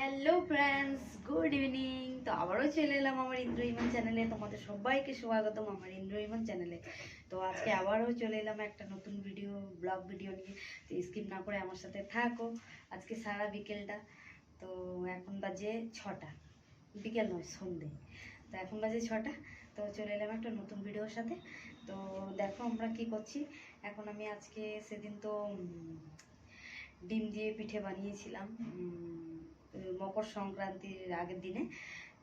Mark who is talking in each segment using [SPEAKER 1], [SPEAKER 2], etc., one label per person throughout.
[SPEAKER 1] Hello friends, good evening. তো আবারও চলে এলাম আমার ইন্দ্র ইমান চ্যানেলে। তোমাদের সবাইকে স্বাগতম আমার ইন্দ্র ইমান চ্যানেলে। তো আজকে আবারও চলে এলাম একটা নতুন ব্লগ ভিডিও নিয়ে। তো স্কিপ না করে আমার সাথে থাকো আজকে সারা বিকেলটা। তো এখন বাজে 6টা, বিকেল নয় সন্ধে। তো এখন বাজে 6টা। তো চলে এলাম একটা নতুন ভিডিওর সাথে। তো দেখো আমরা কি করছি এখন। আমি আজকে সেদিন তো ডিম দিয়ে পিঠে বানিয়েছিলাম মকর সংক্রান্তির আগের দিনে।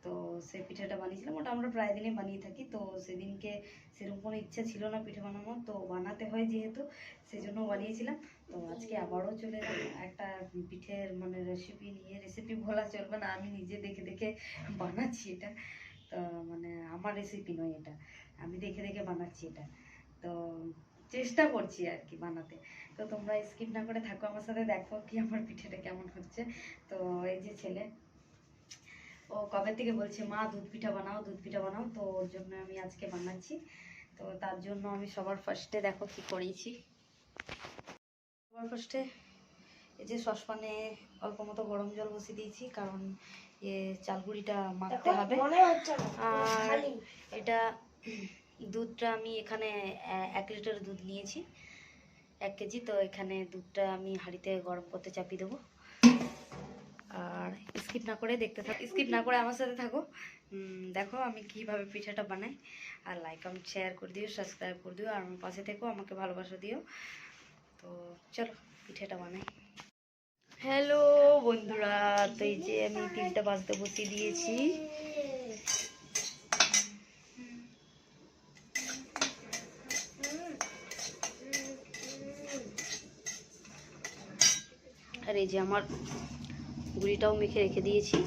[SPEAKER 1] তো সেই পিঠাটা বানিয়েছিলাম, ওটা আমরা প্রায় দিনই বানিয়ে থাকি। তো সেদিনকে সেরকম কোনো ইচ্ছা ছিল না পিঠে বানানোর, তো বানাতে হয় যেহেতু সেই জন্য বানিয়েছিলাম। তো আজকে আবারও চলে এলাম একটা পিঠের রেসিপি বলা চলবে না, আমি নিজে দেখে দেখে বানাচ্ছি এটা। তো আমার রেসিপি নয় এটা, আমি দেখে দেখে বানাচ্ছি এটা। তো চেষ্টা করছি আর কি বানাতে। তো তোমরা স্কিপ না করে থাকো আমার সাথে, দেখো কি আমার পিঠেটা কেমন হচ্ছে। তো এই যে ছেলে, ও কবে থেকে বলছে মা দুধ পিঠা বানাও, দুধ পিঠা বানাও। তো ওর জন্য আমি আজকে বানাচ্ছি। তো তার জন্য আমি সবার ফার্স্টে দেখো কি করেছি। সবার ফার্স্টে এই যে সসপ্যানে অল্প মতো গরম জল বসিয়ে দিয়েছি, কারণ চালগুড়িটা মাখতে হবে। আর এটা দুধটা আমি এখানে 1 লিটার দুধ নিয়েছি, 1 কেজি। তো এখানে দুধটা আমি হাঁড়িতে গরম করতে চাপিয়ে দেবো। আর স্কিপ না করে দেখতে থাকো, স্কিপ না করে আমার সাথে থাকো। দেখো আমি কিভাবে পিঠাটা বানাই। আর লাইক কমেন্ট শেয়ার করে দিও, সাবস্ক্রাইব করে দিও, আর আমার পাশে থেকো, আমাকে ভালোবাসা দিও। তো চলো পিঠাটা বানাই। হ্যালো বন্ধুরা, তো এই যে আমি 3টা বাজতে বসিয়ে দিয়েছি। আর এই যে আমার গুঁড়িটাও মেখে রেখে দিয়েছি।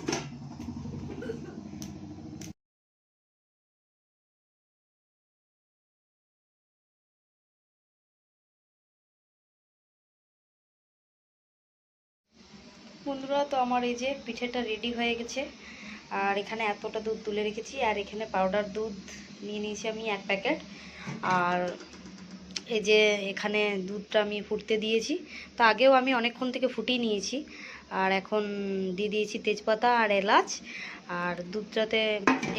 [SPEAKER 1] বন্ধুরা, তো আমার এই যে পিঠেটা রেডি হয়ে গেছে। আর এখানে এতটা দুধ তুলে রেখেছি, আর এখানে পাউডার দুধ নিয়ে নিয়েছি আমি 1 প্যাকেট। আর এই যে এখানে দুধটা আমি ফুটতে দিয়েছি। তো আগেও আমি অনেকক্ষণ থেকে ফুটিয়ে নিয়েছি। আর এখন দিয়ে দিয়েছি তেজপাতা আর এলাচ। আর দুধটাতে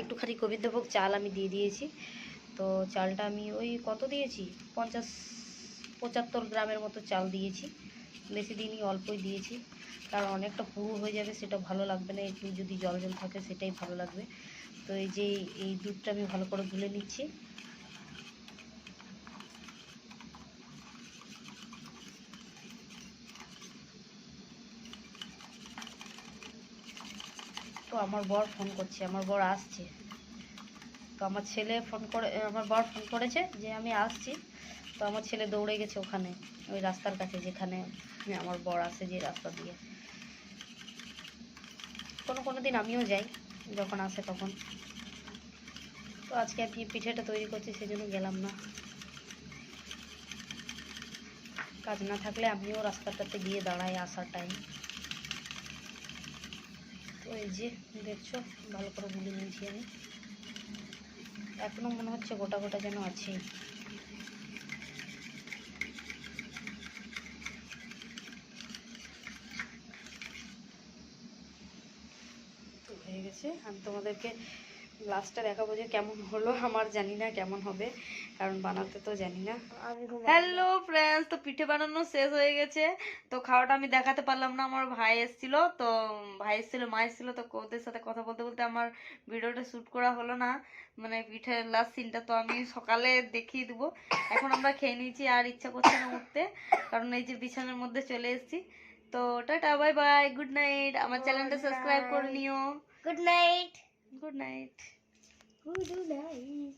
[SPEAKER 1] একটুখানি গোবিন্দভোগ চাল আমি দিয়ে দিয়েছি। তো চালটা আমি ওই কত দিয়েছি, 50-75 গ্রামের মতো চাল দিয়েছি, বেশি দিনই অল্পই দিয়েছি। কারণ অনেকটা পুরু হয়ে যাবে, সেটা ভালো লাগবে না। একটু যদি জল জল থাকে সেটাই ভালো লাগবে। তো এই যে এই দুধটা আমি ভালো করে গুলে নিচ্ছি। তো আমার বর ফোন করছে, আমার বর আসছে। তো আমার বর ফোন করেছে যে আমি আসছি। তো আমার ছেলে দৌড়ে গেছে ওখানে, ওই রাস্তার কাছে যেখানে আমার বর আসে যে রাস্তা দিয়ে। কোনো দিন আমিও যাই যখন আসে তখন। তো আজকে আমি পিঠেটা তৈরি করছি, সেজন্য গেলাম না। কাজ না থাকলে আমিও রাস্তাটাতে গিয়ে দাঁড়াই আসার টাইম। তো এই যে দেখছো ভালো করে গুলে নিয়েছি আমি। এখনো মনে হচ্ছে গোটা গোটা যেন আছে। তো হয়ে গেছে, আমি তোমাদেরকে লাস্টটা দেখাবো যে কেমন হলো। আমার জানি না কেমন হবে, কারণ বানাতে তো জানি না। হ্যালো ফ্রেন্ডস, তো পিঠে বানানো শেষ হয়ে গেছে। তো খাওয়াটা আমি দেখাতে পারলাম না, আমার ভাই এসেছিল। তো ভাই এসেছিল, মা এসেছিল। তো ওদের সাথে কথা বলতে বলতে আমার ভিডিওটা শ্যুট করা হলো না, পিঠের লাস্ট সিনটা। তো আমি সকালে দেখিয়ে দেবো। এখন আমরা খেয়ে নিয়েছি, আর ইচ্ছা করছে না উঠতে, কারণ এই যে বিছানার মধ্যে চলে এসেছি। তো tata, bye bye, good night. আমার চ্যানেলটা সাবস্ক্রাইব করে নিও। Good night, good night, good night.